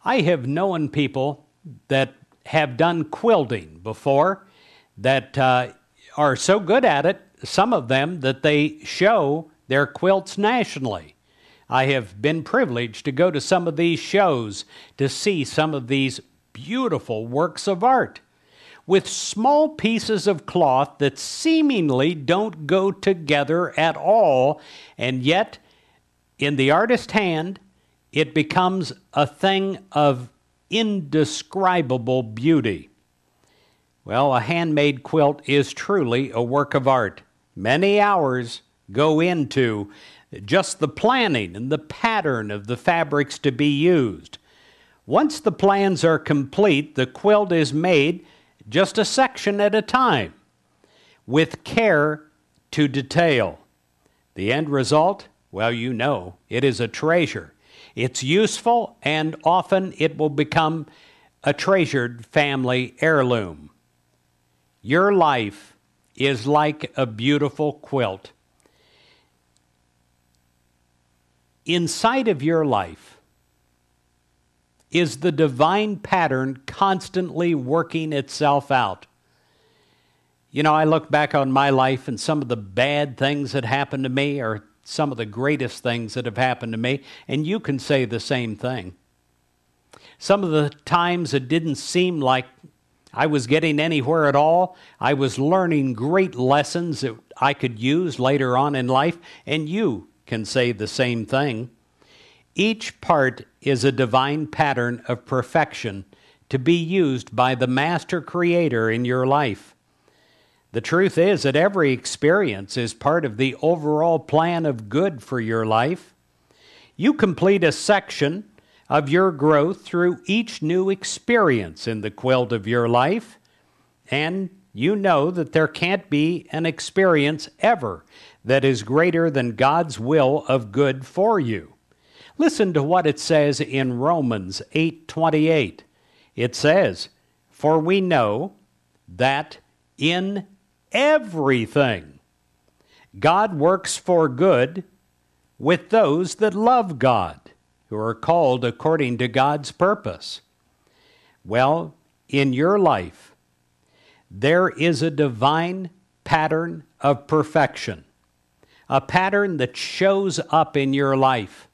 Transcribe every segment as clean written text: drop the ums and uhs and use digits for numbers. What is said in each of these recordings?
I have known people that have done quilting before that are so good at it, some of them, that they show their quilts nationally. I have been privileged to go to some of these shows to see some of these beautiful works of art with small pieces of cloth that seemingly don't go together at all, and yet in the artist's hand it becomes a thing of indescribable beauty. Well, a handmade quilt is truly a work of art. Many hours go into just the planning and the pattern of the fabrics to be used. Once the plans are complete, the quilt is made just a section at a time, with care to detail. The end result, well, you know, it is a treasure. It's useful, and often it will become a treasured family heirloom. Your life is like a beautiful quilt. Inside of your life is the divine pattern constantly working itself out. You know, I look back on my life, and some of the bad things that happened to me are some of the greatest things that have happened to me, and you can say the same thing. Some of the times it didn't seem like I was getting anywhere at all. I was learning great lessons that I could use later on in life, and you can say the same thing. Each part is a divine pattern of perfection to be used by the Master Creator in your life. The truth is that every experience is part of the overall plan of good for your life. You complete a section of your growth through each new experience in the quilt of your life, and you know that there can't be an experience ever that is greater than God's will of good for you. Listen to what it says in Romans 8:28. It says, "For we know that in everything God works for good with those that love God, who are called according to God's purpose." Well, in your life, there is a divine pattern of perfection, a pattern that shows up in your life.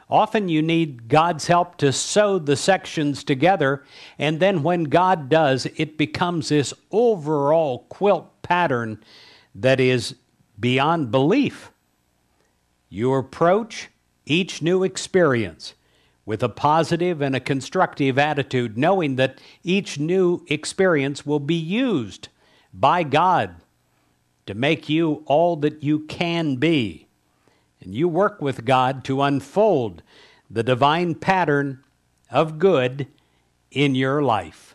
Often you need God's help to sew the sections together, and then when God does, it becomes this overall quilt pattern that is beyond belief. You approach each new experience with a positive and a constructive attitude, knowing that each new experience will be used by God to make you all that you can be. And you work with God to unfold the divine pattern of good in your life.